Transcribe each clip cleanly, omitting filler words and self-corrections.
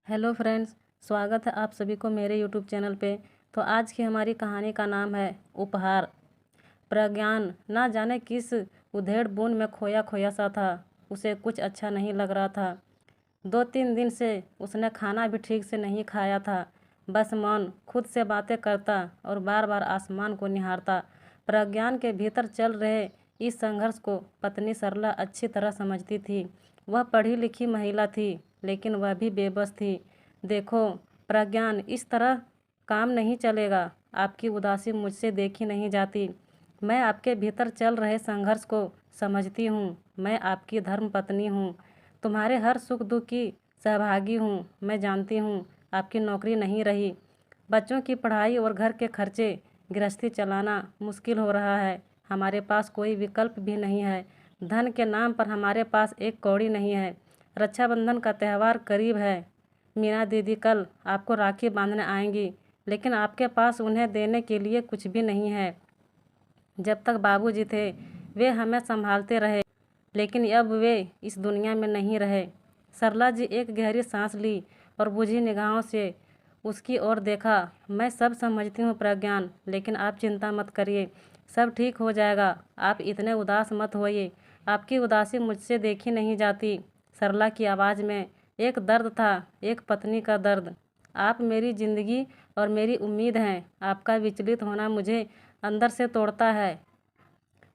Hello friends, स्वागत है आप सभी को मेरे यूट्यूब चैनल पे। तो आज की हमारी कहानी का नाम है उपहार। प्रज्ञान ना जाने किस उधेड़ बुन में खोया खोया सा था। उसे कुछ अच्छा नहीं लग रहा था। 2-3 दिन से उसने खाना भी ठीक से नहीं खाया था। बस मौन खुद से बातें करता और बार बार आसमान को निहारता। प्रज्ञान के भीतर चल रहे इस संघर्ष को पत्नी सरला अच्छी तरह समझती थी। वह पढ़ी लिखी महिला थी, लेकिन वह भी बेबस थी। देखो प्रज्ञान, इस तरह काम नहीं चलेगा। आपकी उदासी मुझसे देखी नहीं जाती। मैं आपके भीतर चल रहे संघर्ष को समझती हूँ। मैं आपकी धर्म पत्नी हूँ। तुम्हारे हर सुख दुख की सहभागी हूँ। मैं जानती हूँ आपकी नौकरी नहीं रही। बच्चों की पढ़ाई और घर के खर्चे, गृहस्थी चलाना मुश्किल हो रहा है। हमारे पास कोई विकल्प भी नहीं है। धन के नाम पर हमारे पास एक कौड़ी नहीं है। रक्षाबंधन का त्यौहार करीब है। मीना दीदी कल आपको राखी बांधने आएंगी, लेकिन आपके पास उन्हें देने के लिए कुछ भी नहीं है। जब तक बाबूजी थे वे हमें संभालते रहे, लेकिन अब वे इस दुनिया में नहीं रहे। सरला जी एक गहरी सांस ली और बुझी निगाहों से उसकी ओर देखा। मैं सब समझती हूँ प्रज्ञान, लेकिन आप चिंता मत करिए, सब ठीक हो जाएगा। आप इतने उदास मत होइए। आपकी उदासी मुझसे देखी नहीं जाती। सरला की आवाज़ में एक दर्द था, एक पत्नी का दर्द। आप मेरी ज़िंदगी और मेरी उम्मीद हैं। आपका विचलित होना मुझे अंदर से तोड़ता है।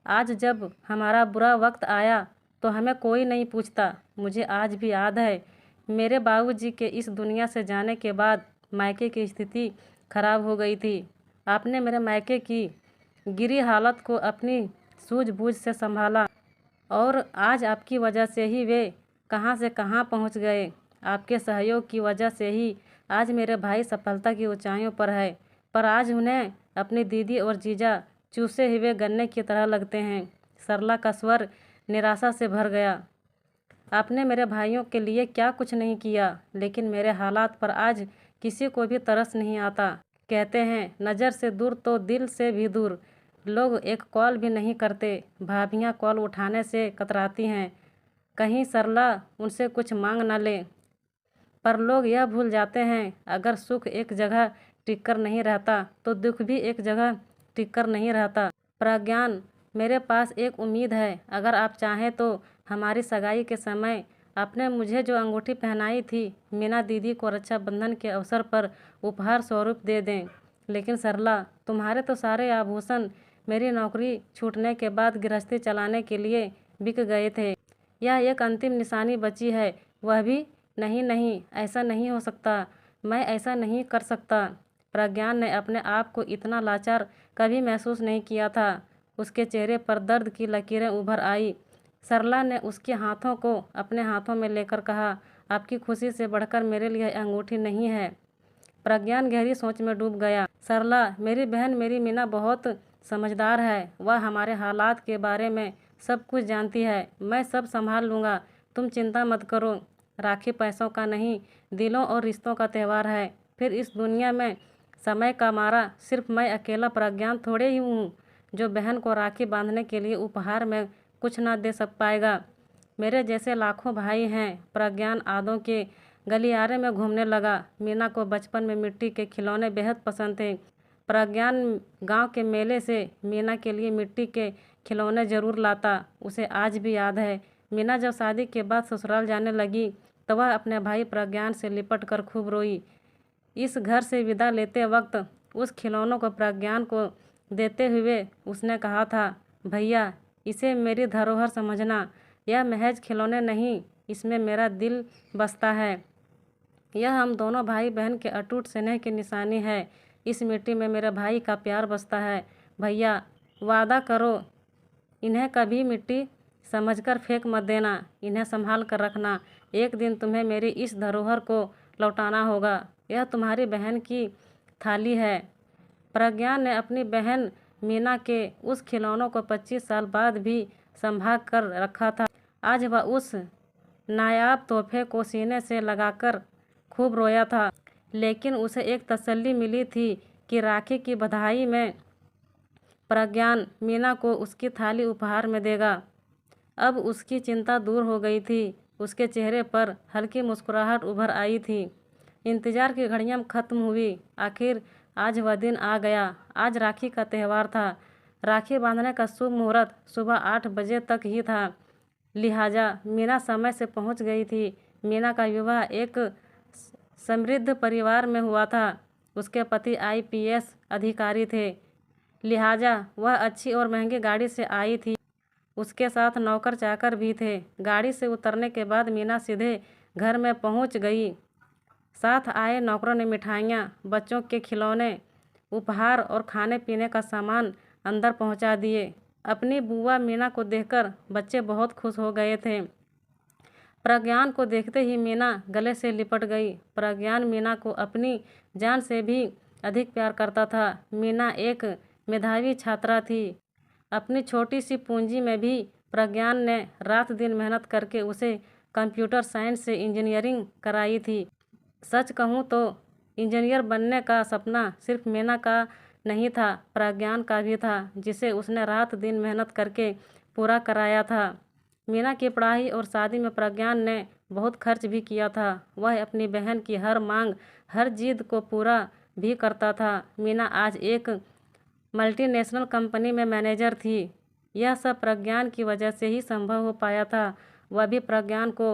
आज जब हमारा बुरा वक्त आया तो हमें कोई नहीं पूछता। मुझे आज भी याद है, मेरे बाबूजी के इस दुनिया से जाने के बाद मायके की स्थिति खराब हो गई थी। आपने मेरे मायके की गिरी हालत को अपनी सूझबूझ से संभाला और आज आपकी वजह से ही वे कहाँ से कहाँ पहुँच गए। आपके सहयोग की वजह से ही आज मेरे भाई सफलता की ऊंचाइयों पर है। पर आज उन्हें अपनी दीदी और जीजा चूसे हुए गन्ने की तरह लगते हैं। सरला का स्वर निराशा से भर गया। आपने मेरे भाइयों के लिए क्या कुछ नहीं किया, लेकिन मेरे हालात पर आज किसी को भी तरस नहीं आता। कहते हैं नज़र से दूर तो दिल से भी दूर। लोग एक कॉल भी नहीं करते। भाभियाँ कॉल उठाने से कतराती हैं, कहीं सरला उनसे कुछ मांग न ले। पर लोग यह भूल जाते हैं, अगर सुख एक जगह टिक कर नहीं रहता तो दुख भी एक जगह टिक कर नहीं रहता। प्रज्ञान, मेरे पास एक उम्मीद है। अगर आप चाहें तो हमारी सगाई के समय आपने मुझे जो अंगूठी पहनाई थी, मीना दीदी को रक्षाबंधन के अवसर पर उपहार स्वरूप दे दें। लेकिन सरला, तुम्हारे तो सारे आभूषण मेरी नौकरी छूटने के बाद गृहस्थी चलाने के लिए बिक गए थे। यह एक अंतिम निशानी बची है, वह भी नहीं। नहीं, ऐसा नहीं हो सकता। मैं ऐसा नहीं कर सकता। प्रज्ञान ने अपने आप को इतना लाचार कभी महसूस नहीं किया था। उसके चेहरे पर दर्द की लकीरें उभर आई। सरला ने उसके हाथों को अपने हाथों में लेकर कहा, आपकी खुशी से बढ़कर मेरे लिए अंगूठी नहीं है। प्रज्ञान गहरी सोच में डूब गया। सरला, मेरी बहन मेरी मीना बहुत समझदार है। वह हमारे हालात के बारे में सब कुछ जानती है। मैं सब संभाल लूँगा, तुम चिंता मत करो। राखी पैसों का नहीं, दिलों और रिश्तों का त्यौहार है। फिर इस दुनिया में समय का मारा सिर्फ मैं अकेला प्रज्ञान थोड़े ही हूँ जो बहन को राखी बांधने के लिए उपहार में कुछ ना दे सक पाएगा। मेरे जैसे लाखों भाई हैं। प्रज्ञान आदों के गलियारे में घूमने लगा। मीना को बचपन में मिट्टी के खिलौने बेहद पसंद थे। प्रज्ञान गांव के मेले से मीना के लिए मिट्टी के खिलौने जरूर लाता। उसे आज भी याद है, मीना जब शादी के बाद ससुराल जाने लगी तो वह अपने भाई प्रज्ञान से लिपट कर खूब रोई। इस घर से विदा लेते वक्त उस खिलौनों को प्रज्ञान को देते हुए उसने कहा था, भैया इसे मेरी धरोहर समझना। यह महज खिलौने नहीं, इसमें मेरा दिल बसता है। यह हम दोनों भाई बहन के अटूट स्नेह की निशानी है। इस मिट्टी में मेरे भाई का प्यार बसता है। भैया वादा करो, इन्हें कभी मिट्टी समझकर फेंक मत देना। इन्हें संभाल कर रखना। एक दिन तुम्हें मेरी इस धरोहर को लौटाना होगा। यह तुम्हारी बहन की थाली है। प्रज्ञान ने अपनी बहन मीना के उस खिलौनों को 25 साल बाद भी संभाल कर रखा था। आज वह उस नायाब तोहफे को सीने से लगाकर खूब रोया था, लेकिन उसे एक तसल्ली मिली थी कि राखी की बधाई में प्रज्ञान मीना को उसकी थाली उपहार में देगा। अब उसकी चिंता दूर हो गई थी। उसके चेहरे पर हल्की मुस्कुराहट उभर आई थी। इंतज़ार की घड़ियाँ ख़त्म हुई। आखिर आज वह दिन आ गया। आज राखी का त्यौहार था। राखी बांधने का शुभ मुहूर्त सुबह 8 बजे तक ही था। लिहाजा मीना समय से पहुंच गई थी। मीना का विवाह एक समृद्ध परिवार में हुआ था। उसके पति आईपीएस अधिकारी थे, लिहाजा वह अच्छी और महंगी गाड़ी से आई थी। उसके साथ नौकर चाकर भी थे। गाड़ी से उतरने के बाद मीना सीधे घर में पहुंच गई। साथ आए नौकरों ने मिठाइयाँ, बच्चों के खिलौने, उपहार और खाने पीने का सामान अंदर पहुंचा दिए। अपनी बुआ मीना को देखकर बच्चे बहुत खुश हो गए थे। प्रज्ञान को देखते ही मीना गले से लिपट गई। प्रज्ञान मीना को अपनी जान से भी अधिक प्यार करता था। मीना एक मेधावी छात्रा थी। अपनी छोटी सी पूंजी में भी प्रज्ञान ने रात दिन मेहनत करके उसे कंप्यूटर साइंस से इंजीनियरिंग कराई थी। सच कहूँ तो इंजीनियर बनने का सपना सिर्फ मीना का नहीं था, प्रज्ञान का भी था, जिसे उसने रात दिन मेहनत करके पूरा कराया था। मीना की पढ़ाई और शादी में प्रज्ञान ने बहुत खर्च भी किया था। वह अपनी बहन की हर मांग, हर जिद को पूरा भी करता था। मीना आज एक मल्टीनेशनल कंपनी में मैनेजर थी। यह सब प्रज्ञान की वजह से ही संभव हो पाया था। वह भी प्रज्ञान को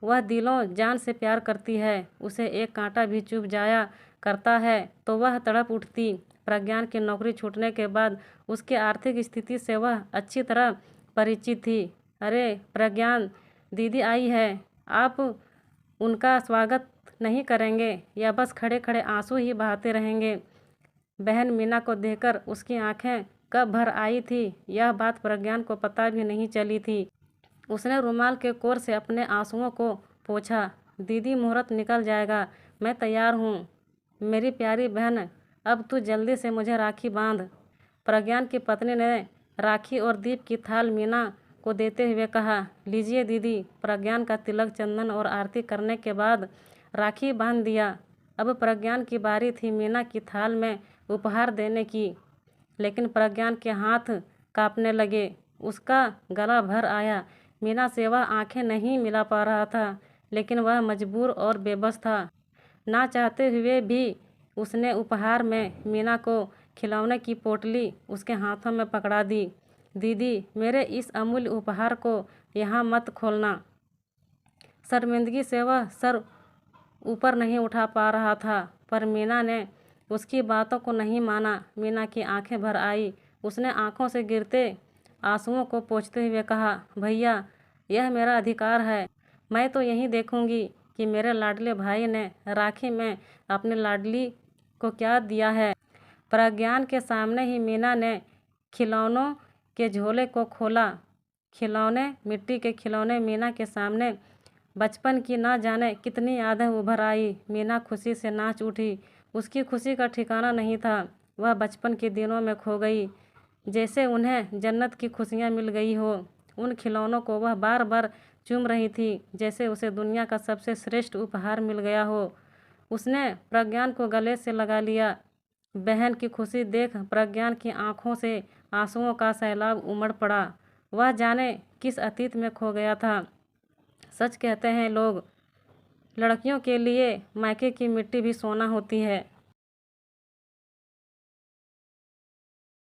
वह दिलों जान से प्यार करती है। उसे एक कांटा भी चुभ जाया करता है तो वह तड़प उठती। प्रज्ञान की नौकरी छूटने के बाद उसकी आर्थिक स्थिति से वह अच्छी तरह परिचित थी। अरे प्रज्ञान दीदी आई है, आप उनका स्वागत नहीं करेंगे या बस खड़े खड़े आंसू ही बहाते रहेंगे? बहन मीना को देखकर उसकी आंखें कब भर आई थी, यह बात प्रज्ञान को पता भी नहीं चली थी। उसने रुमाल के कोर से अपने आंसुओं को पोंछा। दीदी मुहूर्त निकल जाएगा, मैं तैयार हूँ। मेरी प्यारी बहन, अब तू जल्दी से मुझे राखी बांध। प्रज्ञान की पत्नी ने राखी और दीप की थाल मीना को देते हुए कहा, लीजिए दीदी। प्रज्ञान का तिलक, चंदन और आरती करने के बाद राखी बांध दिया। अब प्रज्ञान की बारी थी मीना की थाल में उपहार देने की। लेकिन प्रज्ञान के हाथ कांपने लगे। उसका गला भर आया। मीना से वह आंखें नहीं मिला पा रहा था, लेकिन वह मजबूर और बेबस था। ना चाहते हुए भी उसने उपहार में मीना को खिलौने की पोटली उसके हाथों में पकड़ा दी। दीदी, मेरे इस अमूल्य उपहार को यहाँ मत खोलना। शर्मिंदगी से वह सर ऊपर नहीं उठा पा रहा था, पर मीना ने उसकी बातों को नहीं माना। मीना की आंखें भर आई। उसने आंखों से गिरते आंसुओं को पोंछते हुए कहा, भैया, यह मेरा अधिकार है। मैं तो यही देखूंगी कि मेरे लाडले भाई ने राखी में अपनी लाडली को क्या दिया है। प्रज्ञान के सामने ही मीना ने खिलौनों के झोले को खोला। खिलौने, मिट्टी के खिलौने मीना के सामने बचपन की ना जाने कितनी यादें उभर आई। मीना खुशी से नाच उठी। उसकी खुशी का ठिकाना नहीं था। वह बचपन के दिनों में खो गई, जैसे उन्हें जन्नत की खुशियाँ मिल गई हो। उन खिलौनों को वह बार बार चूम रही थी, जैसे उसे दुनिया का सबसे श्रेष्ठ उपहार मिल गया हो। उसने प्रज्ञान को गले से लगा लिया। बहन की खुशी देख प्रज्ञान की आंखों से आंसुओं का सैलाब उमड़ पड़ा। वह जाने किस अतीत में खो गया था। सच कहते हैं लोग, लड़कियों के लिए मायके की मिट्टी भी सोना होती है।